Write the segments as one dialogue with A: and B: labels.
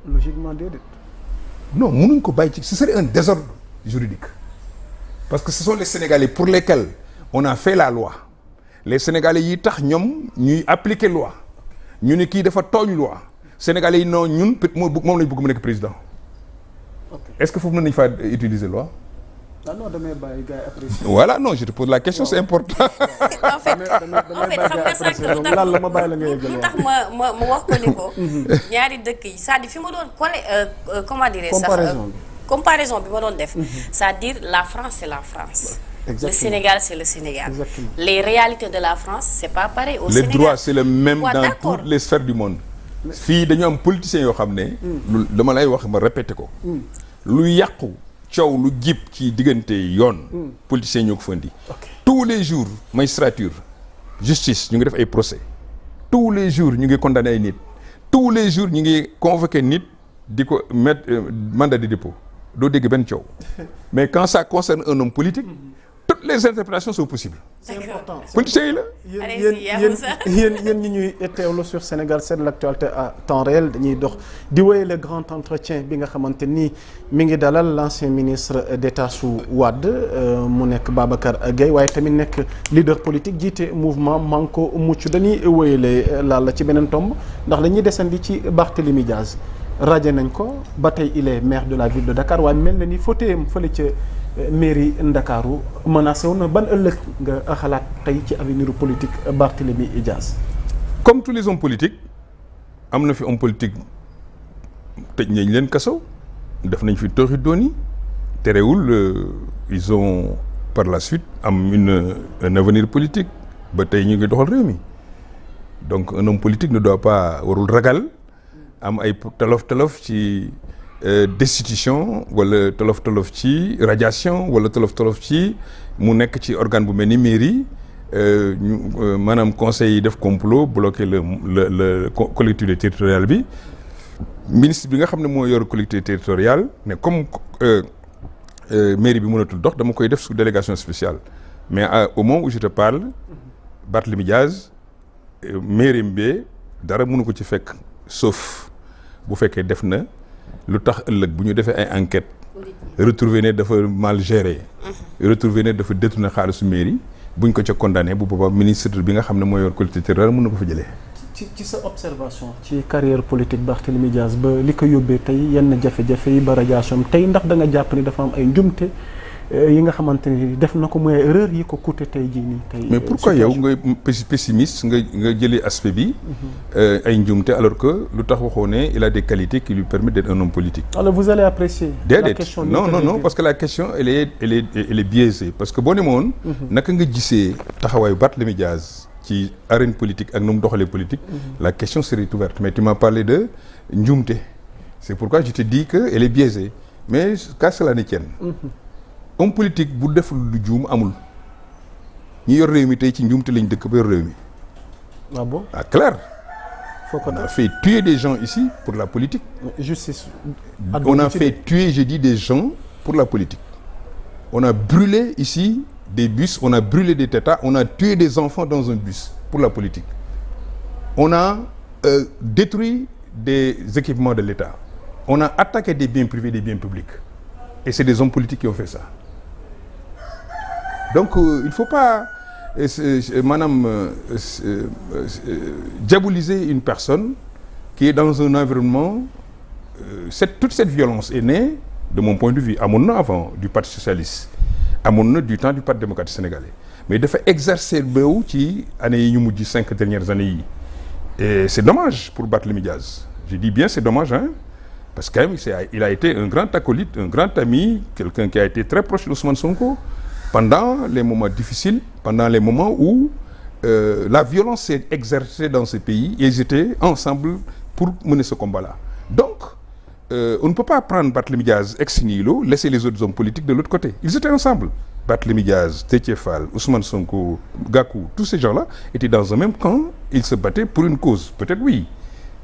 A: logiquement déedéet.
B: non mënuñ ko bàyyi ci ce serait un désordre juridique parce que ce sont les Sénégalais pour lesquels on a fait la loi les Sénégalais yi tax ñoom ñuy appliquer loi ñu ne kii dafa tooñ loi Sénégalais yi non ñun moom lañ bëgg mu nekk président est-ce que foofu mën nañ faa utiliser loi.
A: ah non damay bàyyi gars yi apprécier.
B: voilà non je te pose la question c'est important.
C: en fait xam nga
A: lan la ma bàyyi la nga yeggal
C: lu tax ma wax ko ni ko. ñaari dëkk yi c'est-à-dire fi ma doon comment dire sax comparaison bi ma doon def. c'est-à-dire la France c'est la France. Exactement. Le Sénégal c'est le Sénégal. Exactement. Les réalités de la France c'est pas pareil au Sénégal.
B: Les droits c'est le même dans toutes les sphères du monde. fii dañu am politiciens yoo xam ne. lu dama lay wax ma répété ko. lu yàqu. coow lu jib ci diggante yoon. politiciens ñoo ko fa indi. tous les jours magistrature justice ñu ngi def ay procès. tous les jours ñu ngi condamné ay nit. tous les jours ñu ngi convoqué nit di ko mettre mandat de dépôt doo dégg benn coow. mais quand ça concerne un homme politique. toutes les interprétations sont possibles.
A: c'est important
B: politiciens yi la.
A: yéen ñi ñuy teewlu sur Sénégal 7 l'actualité à temps réel dañuy dox di wéy le grand entretien bi nga xamante ni mi ngi dalal l'ancien ministre d'État su Wade mu nekk Babacar Gueye waaye tamit nekk leader politique jiite mouvement Manko Mucc dañuy wéyale laal ci beneen tomb ndax dañuy desandi ci Barthélémy Diaz rajo nañ ko ba tey il est maire de la ville de Dakar waaye mel na ni fauteuilam fële ca mairie Ndakaaru menacé wu na ban ëllëg nga xalaat tey ci avenir politique Barthélémy Diaz.
B: comme tous les hommes politiques am na fi homme politique tëj nañ leen kaso def nañ fi tooxi dooni terewul ils ont par la suite am un avenir politique ba tey ñu ngi doxal réew mi donc un homme politique ne doit pas warul ragal am ay tolof ci destitution wala tolof ci radiation wala tolof ci mu nekk ci organe bu mel ni mairie ñu maanaam conseil yi def complot bloquer le collectivité territoriale bi ministre bi nga xam ne moo yor collectivité territoriale ne comme mairie bi mënatul dox dama koy def sous délégation spéciale mais au moment où je te parle Barthélémy Diaz mairie bi dara mënu ko ci fekk sauf bu fekkee def na lu tax ëllëg bu ñu defee ay enquête retrouver ne dafa mal géré retrouver ne dafa détourné xaalisu mairie buñ ko ca condamné bu boobaa ministre bi nga xam ne mooy yor collectivité territoriale mën na ko fa jëlee.
A: ci sa observation ci carrière politique Barthélémy Diaz ba li ko yóbbee tey yenn jafe-jafe yi ba radiation tey ndax da nga jàpp ni dafa am ay njumte yi nga xamante ni def na ko mooy erreur yi ko coûté tey jii nii tey.
B: mais pourquoi yow nga pessimiste nga jëlee aspect bi. ay njumte alors que lu tax waxoo ne il a des qualités qui lui permettent d'être un homme politique.
A: alors vous allez apprécier.
B: la question non parce que la question elle est biaisée parce que boo ne moon naka nga gisee taxawaayu Barthélémy Diaz ci arène politique ak nu mu doxalee politique. la question serait ouverte mais tu m'as parlé de njumte c'est pourquoi je te dis que elle est biaisée mais qu'à cela ne tienne. homme politique bu def lu juum amul ñi yor réew mi tey ci njuumte lañ dëkk ba yor réew mi.
A: ah bon
B: ah clair. on a fait tuer des gens ici pour la politique.
A: justice.
B: on a fait tuer je dis des gens pour la politique. on a brûlé ici des bus on a brûlé des tétas on a tué des enfants dans un bus pour la politique. on a détruit des équipements de l'État. on a attaqué des biens privés des biens publics. et c'est des hommes politiques qui ont fait ça. donc il faut pas diaboliser une personne qui est dans un environnement toute cette violence est née de mon point de vue amoon na avant du parti socialiste amoon na du temps du parti démocratique sénégalais mais dafa exacerbé ci années yi ñu mujj 5 dernières années yi et c'est dommage pour Barthélémy Diaz je dis bien c'est dommage hein parce que quand même il a été un grand acolyte un grand ami quelqu'un qui a été très proche d'Ousmane Sonko pendant les moments difficiles pendant les moments où la violence s'est exercée dans ce pays et ils étaient ensemble pour mener ce combat-là donc on ne peut pas prendre Barthélémy Diaz ex nihilo laisser les autres hommes politiques de l'autre côté ils étaient ensemble Barthélémy Diaz, Déthié Fall, Ousmane Sonko, Gakou tous ces gens-là étaient dans un même camp ils se battaient pour une cause peut-être oui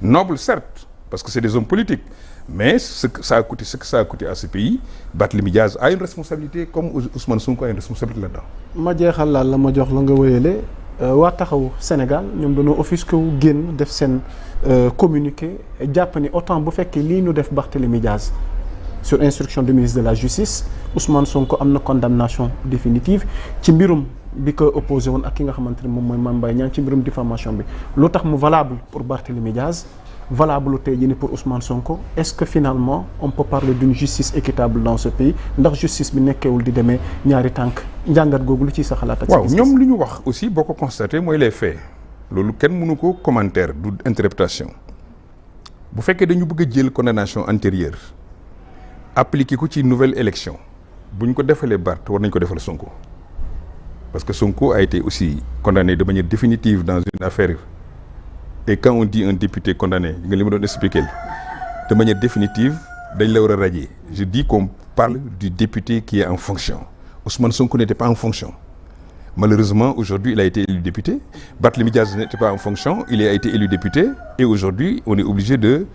B: noble certes parce que c'est des hommes politiques mais ce que ça a coûté à ce pays Barthélémy Diaz a une responsabilité comme Ousmane Sonko a une responsabilité là-dedans.
A: ma jeexal la ma jox la nga wéyale waa taxawu Sénégal ñoom dañoo offusqué wu génn def seen communiqué jàpp ni autant bu fekkee lii ñu def Barthélémy Diaz sur instruction du ministre de la Justice Ousmane Sonko am na condamnation définitive ci mbirum bi ko opposé woon ak ki nga xamante ne moom mooy Mame Mbaye Niang ci mbirum diffamation bi lu tax mu valable pour Barthélémy Diaz valable tey jii ni pour Ousmane Sonko est-ce que finalement on peut parler d'une justice équitable dans ce pays ndax justice bi nekkeewul di demee ñaari tànk njàngat googu lu ciy sa xalaat ak
B: waaw ñoom li ñu wax aussi boo ko constaté mooy les faits loolu kenn mënu ko commentaire du interprétation bu fekkee dañu bëgg a jël condamnation antérieure appliqué ko ci nouvelle élection bu ñu ko defalee Barth war nañ ko defal Sonko parce que Sonko a été aussi condamné de manière définitive dans une affaire. Et quand on dit un député condamné nga li ma doon expliquer de manière définitive dañ la war a radier je dis qu'on parle du député qui est en fonction Ousmane Sonko n'était pas en fonction malheureusement aujourd'hui il a été élu député Barthélémy Diaz n'était pas en fonction il a été élu député et aujourd'hui on est obligé de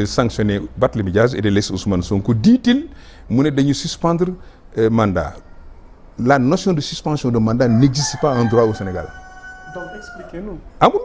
B: sanctionner Barthélémy Diaz et de laisser Ousmane Sonko dit-il mu ne dañu suspendre mandat la notion de suspension de mandat n'existe pas en droit au Sénégal.
A: Donc expliquez-nous.
B: Amul.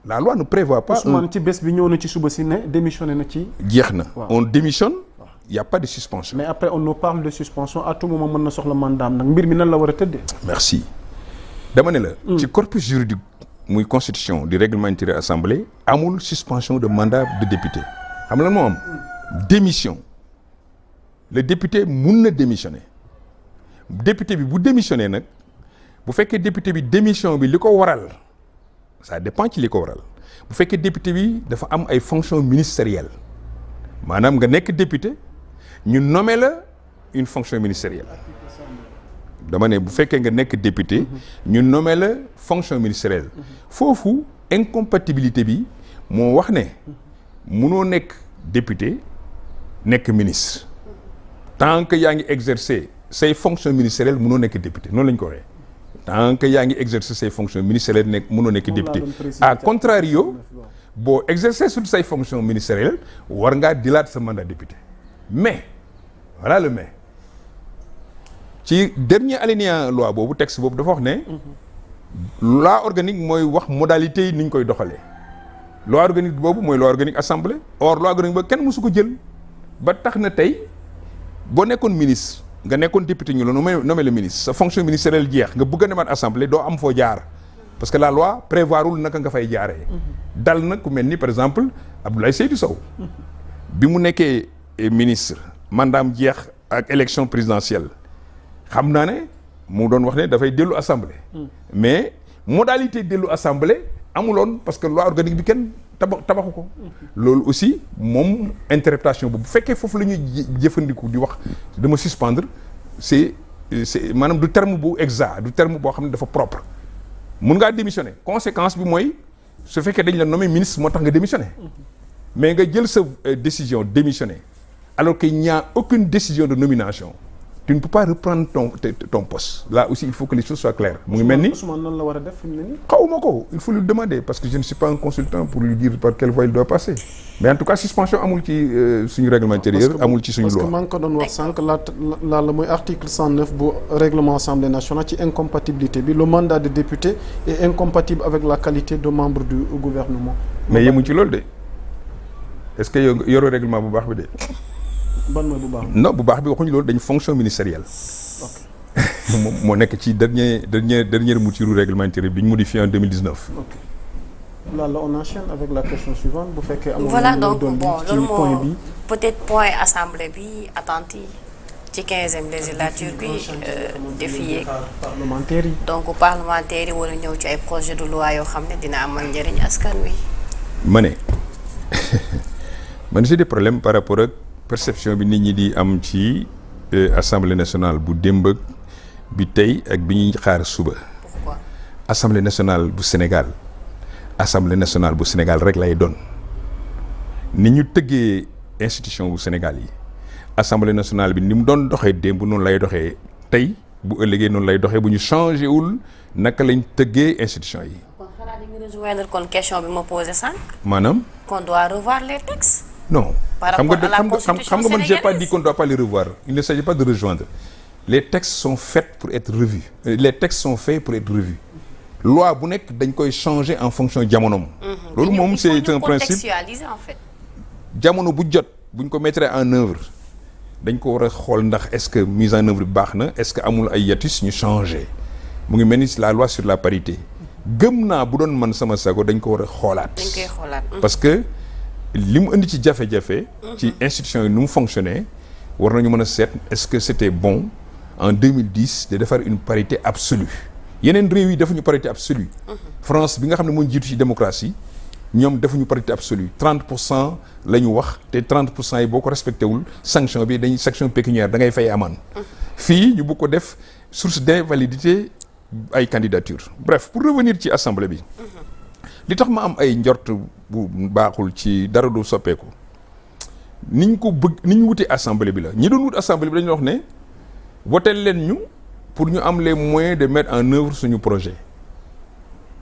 B: La loi ne prévoit pas.
A: Ousmane ci bés bi ñëw na ci suba si ne démissionné na ci.
B: jeex na on démissionne. il y a pas de suspension.
A: mais après on nous parle de suspension à tout moment mën na soxla mandat nag mbir mi nan la war a tëddee.
B: merci dama ne la. ci corpus juridique muy constitution du règlement intérieur assemblée amul suspension de mandat de député xam nga moo am. démission le député mun na démissionner député bi bu démissionner nag bu fekkee député bi démission bi li ko waral. ça dépend ci li ko waral bu fekkee député bi dafa am ay fonctions ministérielles maanaam nga nekk député ñu nommé la une fonction ministérielle dama ne bu fekkee nga nekk député ñu nommé la fonction ministérielle foofu incompatibilité bi moo wax ne munoo nekk député nekk ministre tant que yaa ngi exercer say fonctions ministérielles munoo nekk député noonu la ñu ko waxee. tant que yaa ngi exercer say fonctions ministérielles nekk mënoo nekk député à contrario boo exercer sur say fonctions ministérielles war ngaa dilaat sa mandat député mais voilà le mais ci dernier alinéa loi boobu texte boobu dafa wax ne loi organique mooy wax modalité yi ni ñu koy doxalee loi organique boobu mooy loi organique assemblée or loi organique boobu kenn mësu ko jël ba tax na tey boo nekkoon ministre nga nekkoon député ñu la nommé le ministre sa fonction ministérielle jeex nga bëgg a demaat assemblée doo am foo jaar parce que la loi prévoirul naka nga fay jaaree. dal na ku mel ni par exemple Abdoulaye Seydou Sow bi mu nekkee ministre mandaam jeex ak élection présidentielle xam naa ne mu doon wax ne dafay dellu assemblée. mais modalité dellu assemblée amuloon parce que loi organique bi kenn tabaxu ko. loolu aussi moom interprétation bu fekkee foofu la ñuy jëfandiku di wax dama suspendre c'est maanaam du terme bu exact du terme boo xam ne dafa propre mun ngaa démissionner conséquence bi mooy su fekkee dañ la nommé ministre moo tax nga démissionner mais nga jël sa décision démissionner alors qu'il n'y a aucune décision de nomination tu ne peux pas reprendre ton poste là aussi il faut que les choses soient claires mu ngi mel ni
A: Ousmane nan la war a def fi mu ne nii
B: xawma ko il faut lui demander parce que je ne suis pas un consultant pour lui dire par quelle voie il doit passer mais en tout cas suspension amul ci suñu règlement intérieur amul ci suñu loi
A: parce que maa ngi ko doon wax sànq la mooy article 109 bu règlement assemblée nationale ci incompatibilité bi le mandat de député est incompatible avec la qualité de membre du gouvernement
B: mais yemuñ ci loolu de est-ce que yoroo règlement bu baax bi de
A: ban mooy bu baax
B: non bu baax bi waxuñu loolu dañu fonction ministérielle moo nekk ci dernière mouture règlement intérieur bi ñu modifié en 2019.
A: ok là on enchaîne avec la question suivante bu fekkee amoon
C: voilà donc bon loolu
A: point
C: moo
A: bi
C: peut-être point assemblée bi attente yi ci 15e législature bi défier
A: parlementaire yi
C: donc parlementaire yi war a ñëw ci ay projet de loi yoo xam ne dina amal njëriñ askan wi.
B: ma ne man j'ai des problèmes par rapport ak perception bi nit ñi di am ci assemblée nationale bu démb bi tey ak bi ñuy xaar suba.
C: Pourquoi?
B: assemblée nationale bu Sénégal assemblée nationale bu Sénégal rek lay doon ni ñu tëggee institution bu Sénégal yi assemblée nationale bi ni mu doon doxee démb noonu lay doxee tey bu ëllëgee noonu lay doxee bu ñu changé wul naka lañ tëggee institution yi.
C: kon xanaa di nga rejoindre kon question bi ma posé sànq.
B: maanaam.
C: qu'on doit revoir les textes.
B: non
C: par rapport à la constitution
B: xam nga man j'ai pas
C: sénégalaise.
B: dit qu'on doit pas les revoir il ne s'agit pas de rejoindre les textes sont faits pour être revus les textes sont faits pour être revus loi bu nekk dañ koy changer en fonction jamonoom. loolu moom c'est un principe
C: contextualiser en fait.
B: jamono bu jot buñ ko mettre en œuvre dañ ko war a xool ndax est-ce que mise en œuvre bi baax na est-ce que amul ay hiatus ñu changer mu ngi mel ni la loi sur la parité gëm naa bu doon man sama sago dañ ko war a xoolaat.
C: dañ koy xoolaat.
B: parce que li mu indi ci jafe-jafe. ci institution yi nu mu fonctionner war nañu mën a seet est-ce que c'était bon en 2010 de defar une parité absolue yeneen réew yi defuñu parité absolue. France bi nga xam ne moo jiitu ci démocratie ñoom defuñu parité absolue 30% la ñu wax te 30% yi boo ko respecté wul sanction bi dañuy sanction pécuniaire da ngay fay amende. fii ñu bëgg ko def source d'invalidité ay candidature bref pour revenir ci assemblée bi. li tax ma am ay njort bu baaxul ci dara du soppeeku niñ ko bëgg ni ñu wutee assemblée bi la ñi doon wut assemblée bi dañu wax ne voté leen ñu pour ñu am les moyens de mettre en œuvre suñu projet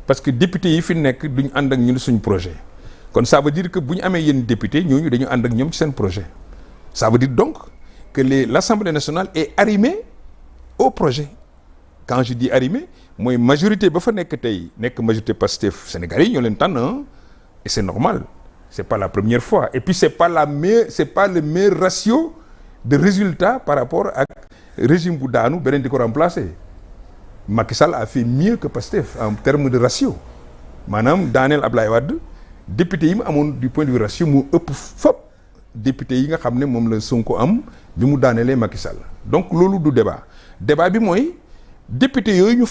B: parce que député yi fi nekk duñu ànd ak ñun suñu projet kon ça veut dire que bu ñu amee yenn député ñooñu dañu ànd ak ñoom ci seen projet ça veut dire donc que l'Assemblée nationale est arrimée au projet quand je dis arrimée mooy majorité ba fa nekk tey nekk majorité Pastef Sénégalais yi ñoo leen tànn et c'est normal c'est pas la première fois et puis c'est pas le meilleur ratio de résultat par rapport ak régime bu daanu beneen di ko remplacer Macky Sall a fait mieux que Pastef en termes de ratio maanaam daaneel Ablaye Wade député yi mu amoon du point de vue ratio mu ëpp fop député yi nga xam ne moom la Sonko am bi mu daaneelee Macky Sall donc loolu du débat bi mooy député yooyu ñu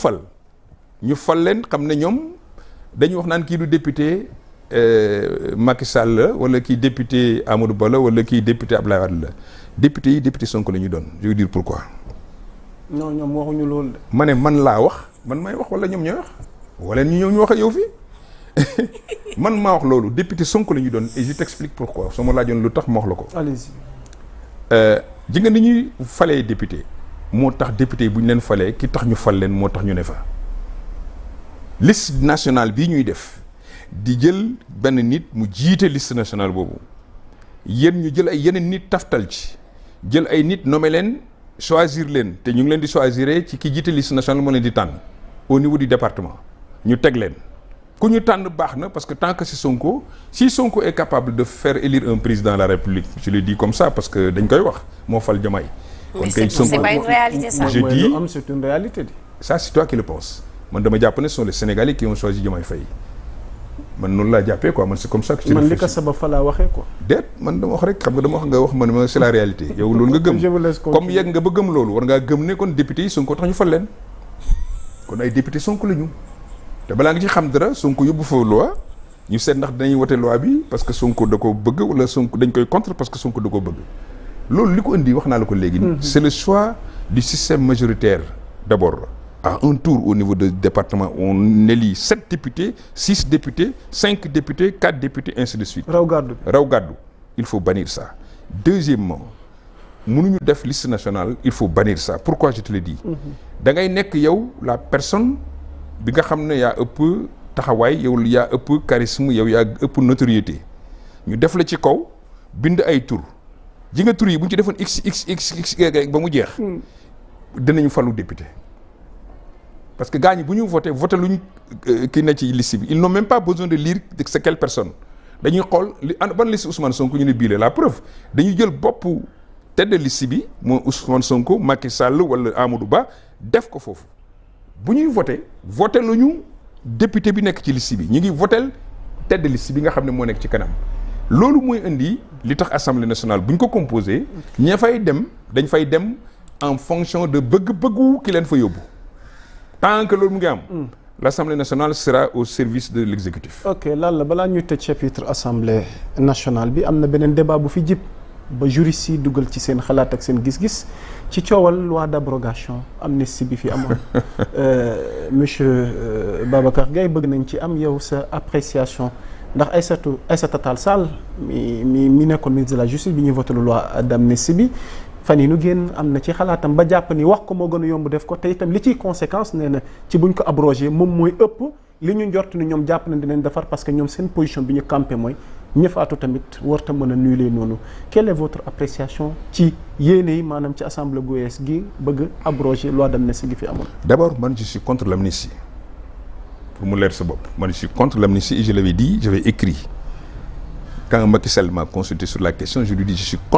B: fal leen xam ne ñoom dañuy wax naan kii du député Macky Sall la wala kii député Amadou Ba la wala kii député Abdoulaye Wade la député yi député Sonko la ñu doon je veux dire pourquoi.
A: non ñoom waxuñu loolu de.
B: ma ne man laa wax man may wax wala ñoom ñooy wax wala ñu ñëw ñu wax ak yow fii man maa wax loolu député Sonko la ñu doon et je t'explique pourquoi soo ma laajoon lu tax ma wax la ko.
A: allez-y.
B: ji nga ni ñuy falee député moo tax député yi bu ñu leen falee ki tax ñu fal leen moo tax ñu ne fa. liste nationale bii ñuy def di jël benn nit mu jiite liste nationale boobu yéen ñu jël ay yeneen nit taftal ci jël ay nit nommé leen choisir leen te ñu ngi leen di choisir ci ki jiite liste nationale moo leen di tànn au niveau du département ñu teg leen ku ñu tànn baax na parce que tant que c'est Sonko si Sonko est capable de faire élire un président de la République je le dis comme ça parce que dañ koy wax moo fal Diomaye.
C: mais c'est pas une réalité ça.
B: je dis
A: c'est une réalité.
B: ça c'est toi qui le penses. man dama jàpp ne ce sont les Sénégalais qui ont choisi Diomaye Faye man noonu laa jàppee quoi man c'est comme ça que je
A: man li ko sabab fa laa waxee quoi.
B: déet man dama wax rek xam nga dama wax nga wax man ma c'est la réalité yow loolu nga gëm comme yegg nga ba gëm loolu war ngaa gëm ne kon député yi Sonko tax ñu fal leen kon ay député Sonko la ñu te balaa nga ci xam dara Sonko yóbbu fa loi ñu seet ndax dañuy wote loi bi parce que Sonko da ko bëgg wala Sonko dañ koy contre parce que Sonko da ko bëgg loolu li ko indi wax naa la ko léegi c'est le choix du système majoritaire d'abord à un tour au niveau du département on élit 7 députés 6 députés 5 députés 4 députés ainsi de suite. raw gàddu il faut bannir ça. deuxièmement mënuñu def liste nationale il faut bannir ça pourquoi je te le dis. da ngay nekk yow la personne bi nga xam ne yaa ëpp taxawaay yow yaa ëpp charisme yow yaa ëpp notoriété ñu def la ci kaw bind ay tur ji nga tur yi bu ñu ci defoon x ba mu jeex. dinañu falu député. parce que gars ñi bu ñu voté luñ kii na ci liste bi ils n'ont même pas besoin de lire c'est quelle personne dañuy xool ban liste Ousmane Sonko ñu ne bii la preuve dañuy jël boppu tête de liste bi mooy Ousmane Sonko Macky Sall wala Amadou Ba def ko foofu bu ñuy voté luñu député bi nekk ci liste bi ñu ngi voté tête de liste bi nga xam ne moo nekk ci kanam loolu mooy indi li tax assemblée nationale bu ñu ko composé ña fay dem dañ fay dem en fonction de bëgg-bëggu ki leen fa yóbbu. tant que loolu mu ngi am. l'Assemblée nationale sera au service de l'exécutif.
A: ok lan la balaa ñuy tëj chapitre assemblée nationale bi am na beneen débat bu fi jib ba juristes yi dugal ci seen xalaat ak seen gis-gis ci coowal loi d'abrogation amnistie bi fi amoon monsieur Babacar Gaye bëgg nañ ci am yow sa appréciation ndax Aïssata Tall Sall mi nekkoon ministre de la justice bi ñuy voté loi d'amnistie bi. fan yi nu génn am na ci xalaatam ba jàpp ni wax ko moo gën a yomb def ko te itam li ciy conséquence nee na ci buñ ko abrogé moom mooy ëpp li ñu njort ni ñoom jàpp na dinañ defar parce que ñoom seen position bi ñu campé mooy ñëfaatu tamit warta mën a nuyu leen noonu quelle est votre appréciation ci yéene yi maanaam ci assemblée gu yees gi bëgg abrogé loi d'amnistie gi fi amoon.
B: d'abord man je suis contre l'amnistie pour mu leer sa bopp man je suis contre l'amnistie et je l'avais dit j'avais écrit quand Macky Sall m'a consulté sur la question je lui dis je suis contre